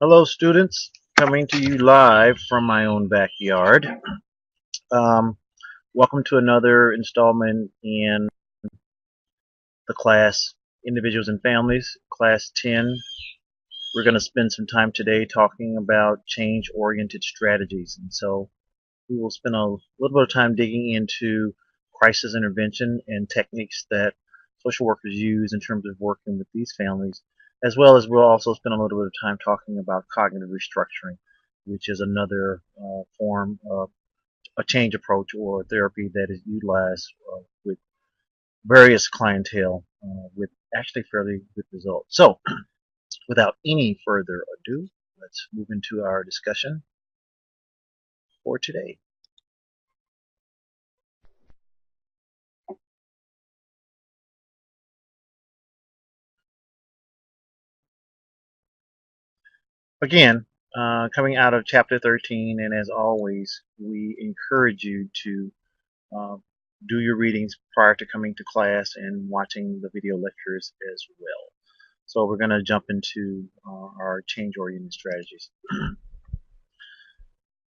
Hello, students. Coming to you live from my own backyard. Um, Welcome to another installment in the class Individuals and Families, Class 10. We're going to spend some time today talking about change-oriented strategies. And so we will spend a little bit of time digging into crisis intervention and techniques that social workers use in terms of working with these families, as well as we'll also spend a little bit of time talking about cognitive restructuring, which is another form of a change approach or therapy that is utilized with various clientele with actually fairly good results. So, without any further ado, let's move into our discussion for today. Again, coming out of chapter 13, and as always, we encourage you to uh, do your readings prior to coming to class and watching the video lectures as well. So we're going to jump into our change-oriented strategies.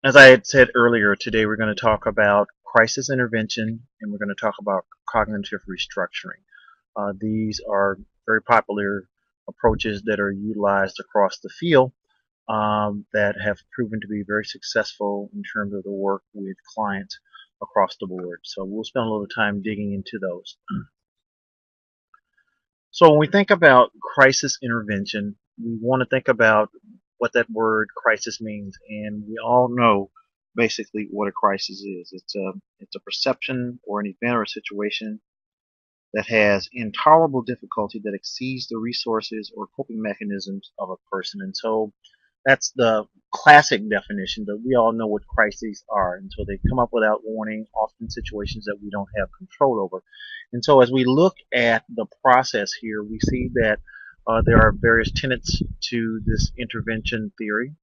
As I had said earlier, today we're going to talk about crisis intervention and we're going to talk about cognitive restructuring. These are very popular approaches that are utilized across the field that have proven to be very successful in terms of the work with clients across the board. So we'll spend a little time digging into those. So when we think about crisis intervention, we want to think about what that word crisis means, and we all know basically what a crisis is. It's a perception or an event or a situation that has intolerable difficulty that exceeds the resources or coping mechanisms of a person. And so that's the classic definition, but we all know what crises are. And so they come up without warning, often situations that we don't have control over. And so as we look at the process here, we see that there are various tenets to this intervention theory.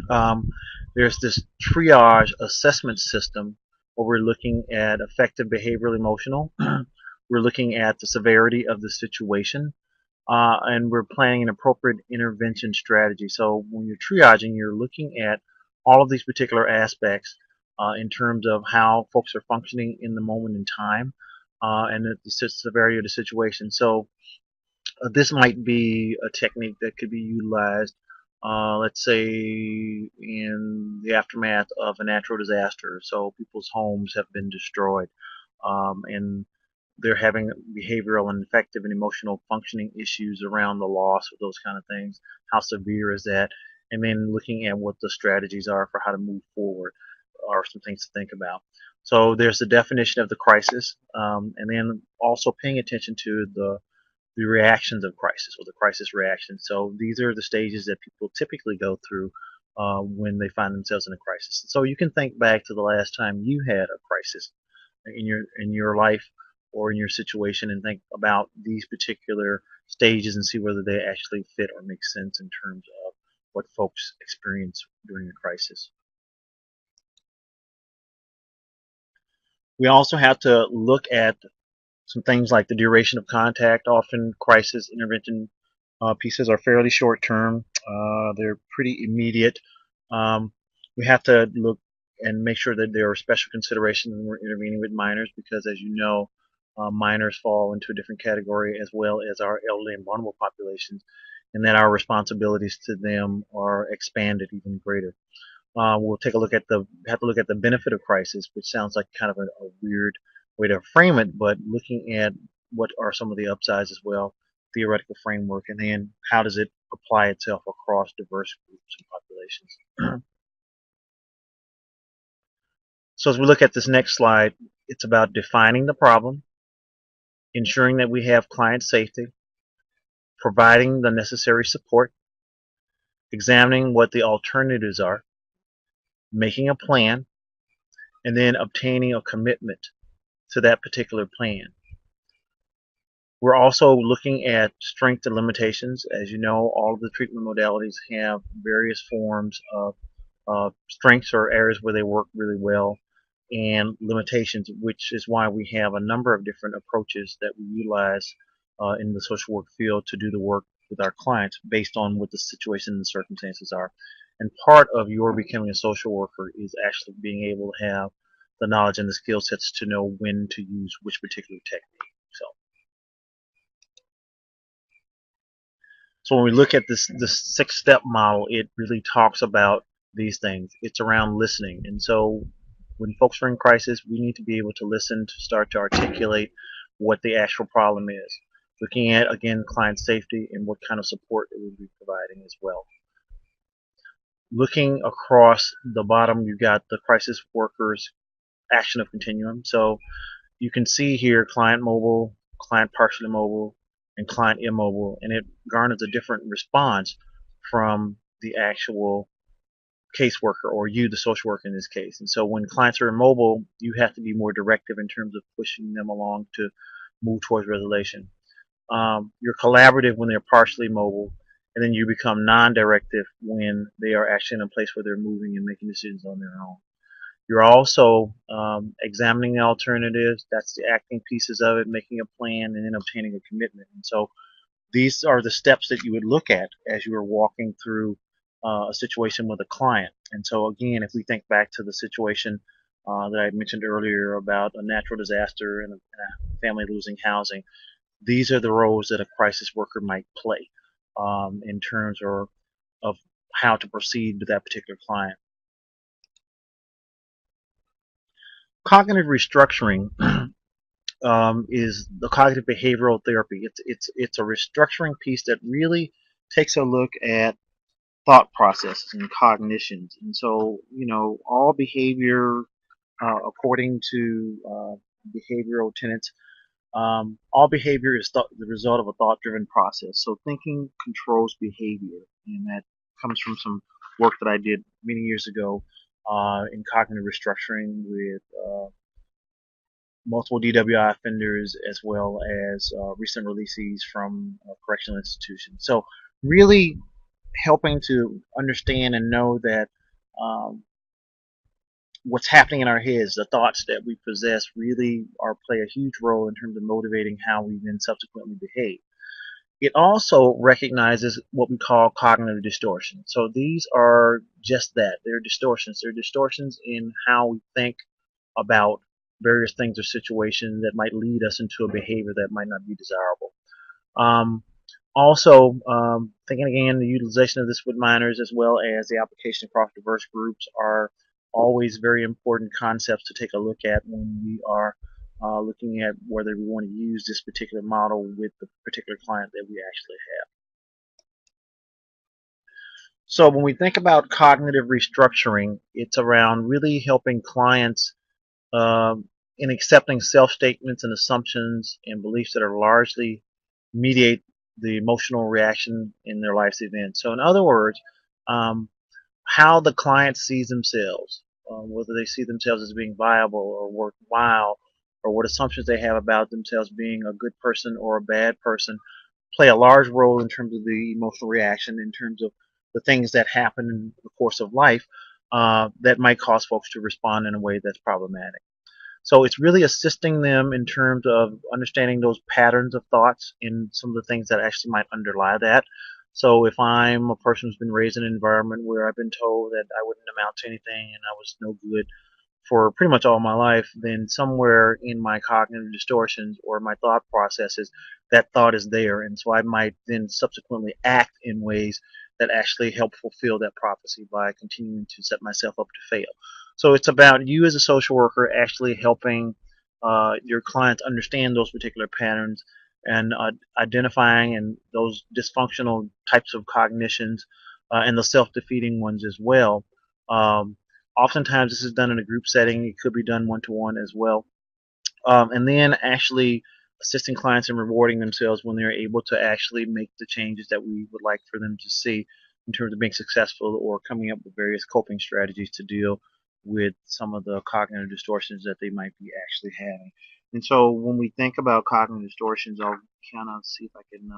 Um, there's this triage assessment system where we're looking at affective behavioral emotional. We're looking at the severity of the situation and we're planning an appropriate intervention strategy. So when you're triaging, you're looking at all of these particular aspects in terms of how folks are functioning in the moment in time and the severity of the situation. So this might be a technique that could be utilized, let's say, in the aftermath of a natural disaster. So people's homes have been destroyed, and they're having behavioral and affective and emotional functioning issues around the loss of those kind of things. How severe is that? And then looking at what the strategies are for how to move forward are some things to think about. So there's the definition of the crisis, and then also paying attention to the reactions of crisis or the crisis reaction. So these are the stages that people typically go through when they find themselves in a crisis. So you can think back to the last time you had a crisis in your life or in your situation and think about these particular stages and see whether they actually fit or make sense in terms of what folks experience during a crisis. We also have to look at some things like the duration of contact. Often crisis intervention pieces are fairly short term. They're pretty immediate. Um, we have to look and make sure that there are special considerations when we're intervening with minors because, as you know, minors fall into a different category as well as our elderly and vulnerable populations, and that our responsibilities to them are expanded even greater. We'll take a look at the have to look at the benefit of crisis, which sounds like kind of a weird way to frame it, but looking at what are some of the upsides as well, theoretical framework, and then how does it apply itself across diverse groups and populations. So as we look at this next slide, it's about defining the problem, ensuring that we have client safety, providing the necessary support, examining what the alternatives are, making a plan, and then obtaining a commitment to that particular plan. We're also looking at strengths and limitations. As you know, all of the treatment modalities have various forms of strengths or areas where they work really well and limitations, which is why we have a number of different approaches that we utilize in the social work field to do the work with our clients based on what the situation and the circumstances are. And part of your becoming a social worker is actually being able to have the knowledge and the skill sets to know when to use which particular technique. So when we look at this 6-step model, it really talks about these things. It's around listening. And so when folks are in crisis, we need to be able to listen to start to articulate what the actual problem is. Looking at, again, client safety and what kind of support it would be providing as well. Looking across the bottom, you've got the crisis workers action of continuum. So you can see here client mobile, client partially mobile, and client immobile, and it garners a different response from the actual caseworker, or you, the social worker in this case. And so when clients are immobile, you have to be more directive in terms of pushing them along to move towards resolution. You're collaborative when they're partially mobile, and then you become non-directive when they are actually in a place where they're moving and making decisions on their own. You're also examining the alternatives. That's the acting pieces of it, making a plan, and then obtaining a commitment. And so these are the steps that you would look at as you are walking through a situation with a client. And so again, if we think back to the situation that I mentioned earlier about a natural disaster and a family losing housing, these are the roles that a crisis worker might play in terms of how to proceed with that particular client. Cognitive restructuring is the cognitive behavioral therapy. It's a restructuring piece that really takes a look at thought processes and cognitions. And so, all behavior, according to behavioral tenets, all behavior is the result of a thought-driven process. So thinking controls behavior, and that comes from some work that I did many years ago in cognitive restructuring with multiple DWI offenders as well as recent releasees from correctional institutions. So really helping to understand and know that what's happening in our heads, the thoughts that we possess, really play a huge role in terms of motivating how we then subsequently behave. It also recognizes what we call cognitive distortion. So these are just that. They're distortions. They're distortions in how we think about various things or situations that might lead us into a behavior that might not be desirable. Also, thinking again, the utilization of this with minors as well as the application across diverse groups are always very important concepts to take a look at when we are looking at whether we want to use this particular model with the particular client that we actually have. So when we think about cognitive restructuring, it's around really helping clients in accepting self-statements and assumptions and beliefs that are largely mediate the emotional reaction in their life's events. So in other words, how the client sees themselves, whether they see themselves as being viable or worthwhile, or what assumptions they have about themselves being a good person or a bad person, play a large role in terms of the emotional reaction, in terms of the things that happen in the course of life that might cause folks to respond in a way that's problematic. So it's really assisting them in terms of understanding those patterns of thoughts and some of the things that actually might underlie that. So if I'm a person who's been raised in an environment where I've been told that I wouldn't amount to anything and I was no good for pretty much all my life, then somewhere in my cognitive distortions or my thought processes, that thought is there. And so I might then subsequently act in ways that actually help fulfill that prophecy by continuing to set myself up to fail. So it's about you as a social worker actually helping your clients understand those particular patterns and identifying and those dysfunctional types of cognitions and the self-defeating ones as well. Oftentimes this is done in a group setting. It could be done one-to-one as well. And then actually assisting clients in rewarding themselves when they're able to actually make the changes that we would like for them to see in terms of being successful or coming up with various coping strategies to deal with some of the cognitive distortions that they might be actually having. And so when we think about cognitive distortions, I'll kind of see if I can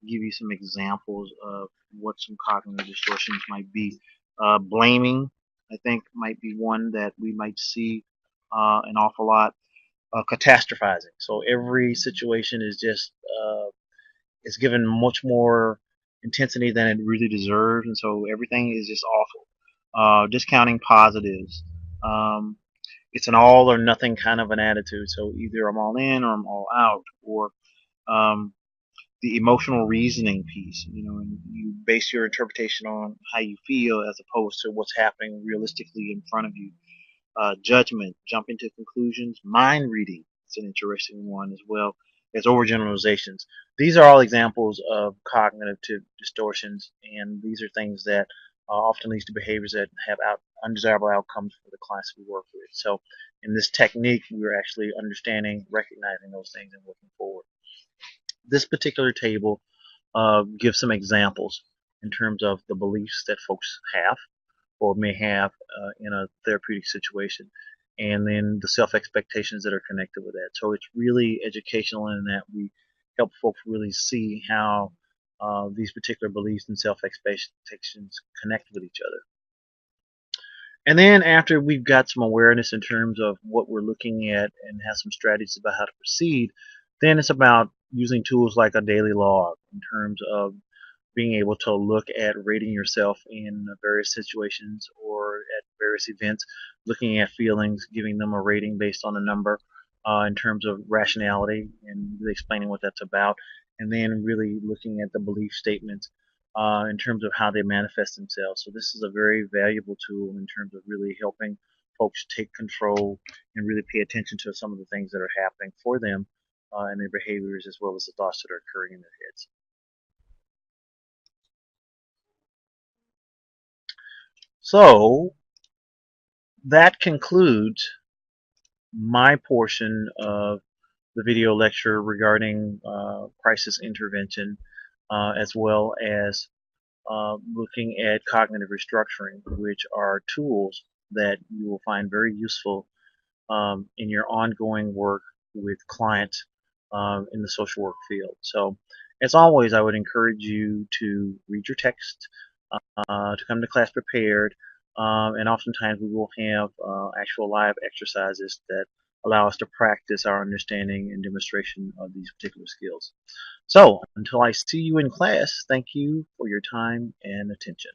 give you some examples of what some cognitive distortions might be. Blaming, I think, might be one that we might see an awful lot. Catastrophizing. So every situation is just it's given much more intensity than it really deserves, and so everything is just awful. Discounting positives. Um, it's an all or nothing kind of an attitude. So either I'm all in or I'm all out, or um, the emotional reasoning piece. And you base your interpretation on how you feel as opposed to what's happening realistically in front of you. Judgment, jumping to conclusions, mind reading. It's an interesting one as well as overgeneralizations. These are all examples of cognitive distortions, and these are things that often leads to behaviors that have undesirable outcomes for the clients we work with. So, in this technique, we're actually understanding, recognizing those things, and working forward. This particular table gives some examples in terms of the beliefs that folks have or may have in a therapeutic situation, and then the self expectations that are connected with that. So it's really educational in that we help folks really see how these particular beliefs and self expectations connect with each other. And then after we've got some awareness in terms of what we're looking at and have some strategies about how to proceed, then it's about using tools like a daily log in terms of being able to look at rating yourself in various situations or at various events, looking at feelings, giving them a rating based on a number in terms of rationality and really explaining what that's about, and then really looking at the belief statements in terms of how they manifest themselves. So this is a very valuable tool in terms of really helping folks take control and really pay attention to some of the things that are happening for them and their behaviors as well as the thoughts that are occurring in their heads. So that concludes my portion of the video lecture regarding crisis intervention, as well as looking at cognitive restructuring, which are tools that you will find very useful in your ongoing work with clients in the social work field. So, as always, I would encourage you to read your text, to come to class prepared, and oftentimes we will have actual live exercises that allow us to practice our understanding and demonstration of these particular skills. So, until I see you in class, thank you for your time and attention.